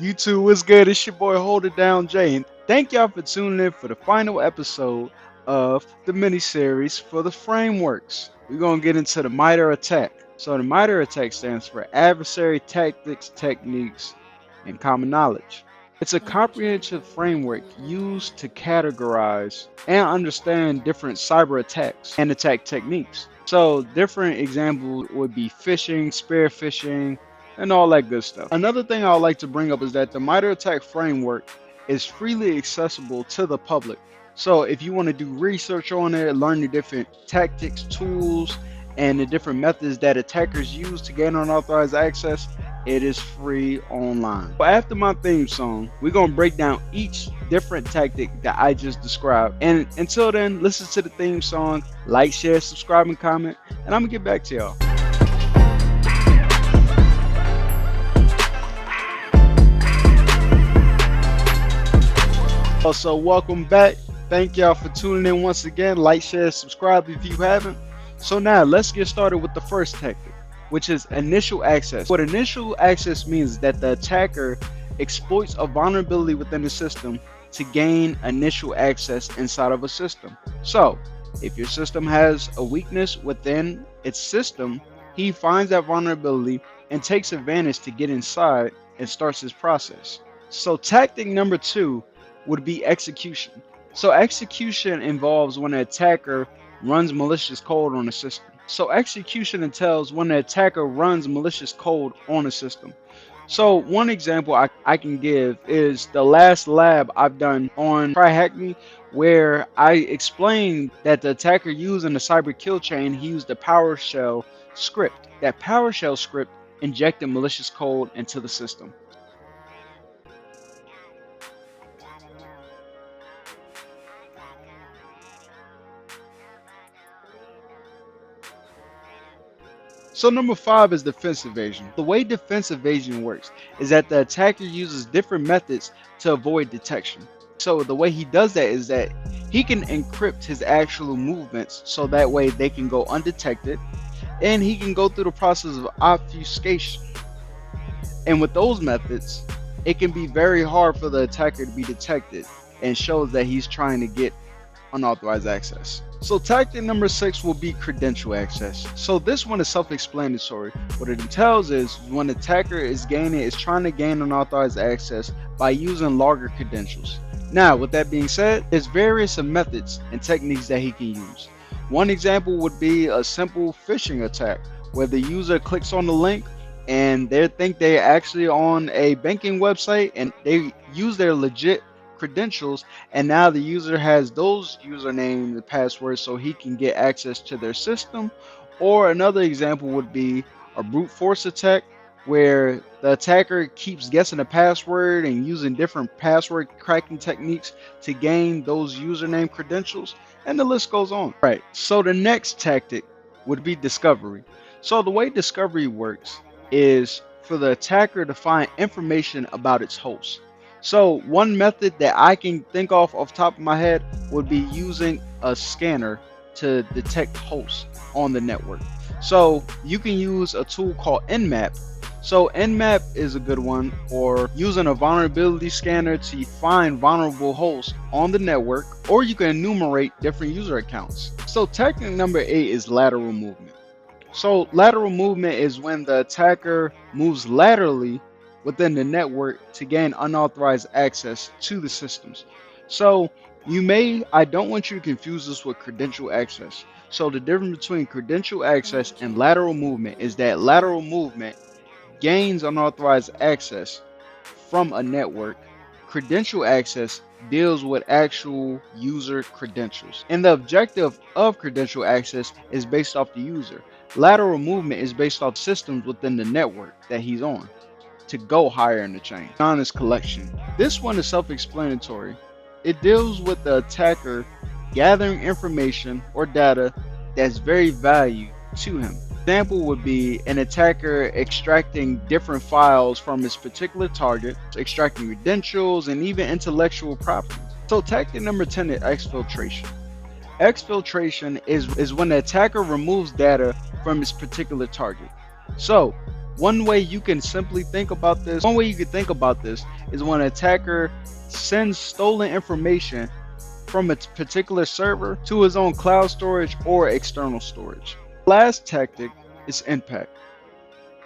YouTube, what's good? It's your boy Hold It Down Jay, and thank y'all for tuning in for the final episode of the mini-series for the frameworks. We're gonna get into the MITRE attack. So the MITRE attack stands for Adversary Tactics, Techniques, and Common Knowledge. It's a comprehensive framework used to categorize and understand different cyber attacks and attack techniques. So different examples would be phishing, spear phishing, and all that good stuff. Another thing I would like to bring up is that the MITRE attack framework is freely accessible to the public. So if you want to do research on it, learn the different tactics, tools, and the different methods that attackers use to gain unauthorized access, it is free online. But after my theme song, we're going to break down each different tactic that I just described. And until then, listen to the theme song, like, share, subscribe, and comment, and I'm going to get back to y'all. So welcome back. Thank y'all for tuning in once again. Like, share, subscribe if you haven't. So now let's get started with the first tactic, which is initial access. What initial access means is that the attacker exploits a vulnerability within the system to gain initial access inside of a system. So if your system has a weakness within its system, he finds that vulnerability and takes advantage to get inside and starts his process. So tactic number 2 would be execution. So execution involves when an attacker runs malicious code on a system. So execution entails when the attacker runs malicious code on a system. So one example I can give is the last lab I've done on Try Hack Me, where I explained that the attacker used in the cyber kill chain, he used a PowerShell script. That PowerShell script injected malicious code into the system. So number 5 is defense evasion. The way defense evasion works is that the attacker uses different methods to avoid detection. So the way he does that is that he can encrypt his actual movements so that way they can go undetected, and he can go through the process of obfuscation. And with those methods, it can be very hard for the attacker to be detected and shows that he's trying to get unauthorized access. So tactic number 6 will be credential access. So this one is self-explanatory. What it entails is when the attacker is trying to gain unauthorized access by using logger credentials. Now, with that being said, there's various methods and techniques that he can use. One example would be a simple phishing attack where the user clicks on the link and they think they're actually on a banking website and they use their legit credentials, and now the user has those username and passwords so he can get access to their system. Or another example would be a brute force attack where the attacker keeps guessing a password and using different password cracking techniques to gain those username credentials, and the list goes on. Right, so the next tactic would be discovery. So the way discovery works is for the attacker to find information about its host. So one method that I can think of off the top of my head would be using a scanner to detect hosts on the network. So you can use a tool called Nmap. So Nmap is a good one, or using a vulnerability scanner to find vulnerable hosts on the network, or you can enumerate different user accounts. So tactic number 8 is lateral movement. So lateral movement is when the attacker moves laterally within the network to gain unauthorized access to the systems. So I don't want you to confuse this with credential access. So the difference between credential access and lateral movement is that lateral movement gains unauthorized access from a network. Credential access deals with actual user credentials. And the objective of credential access is based off the user. Lateral movement is based off systems within the network that he's on to go higher in the chain. Honest collection. This one is self-explanatory. It deals with the attacker gathering information or data that's very valuable to him. Example would be an attacker extracting different files from his particular target, extracting credentials and even intellectual property. So tactic number 10 is exfiltration. Exfiltration is when the attacker removes data from his particular target. So One way you can simply think about this, one way you can think about this is when an attacker sends stolen information from a particular server to his own cloud storage or external storage. Last tactic is impact.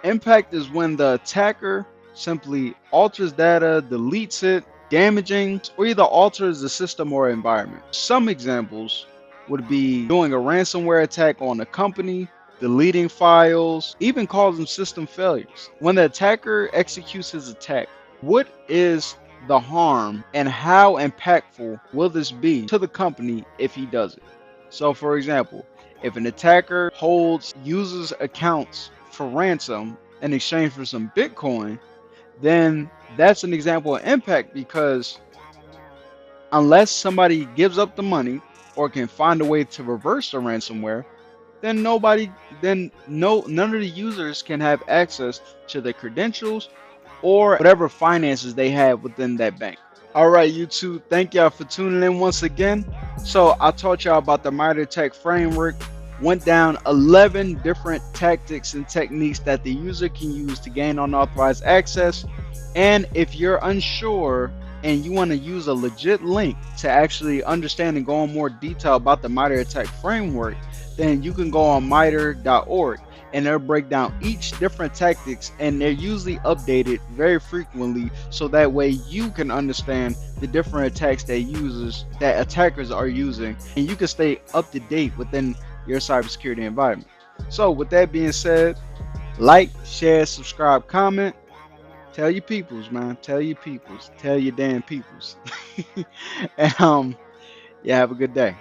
Impact is when the attacker simply alters data, deletes it, damaging, or either alters the system or environment. Some examples would be doing a ransomware attack on a company, deleting files, even causing system failures. When the attacker executes his attack, what is the harm and how impactful will this be to the company if he does it? So, for example, if an attacker holds users' accounts for ransom in exchange for some Bitcoin, then that's an example of impact because unless somebody gives up the money or can find a way to reverse the ransomware, then none of the users can have access to the credentials or whatever finances they have within that bank. All right, YouTube, thank y'all for tuning in once again. So I taught y'all about the MITRE framework, went down 11 different tactics and techniques that the user can use to gain unauthorized access. And if you're unsure and you want to use a legit link to actually understand and go in more detail about the MITRE framework, then you can go on MITRE.org and they'll break down each different tactics, and they're usually updated very frequently so that way you can understand the different attacks that attackers are using, and you can stay up to date within your cybersecurity environment. So with that being said, like, share, subscribe, comment, tell your peoples, man, tell your peoples, tell your damn peoples. And yeah, have a good day.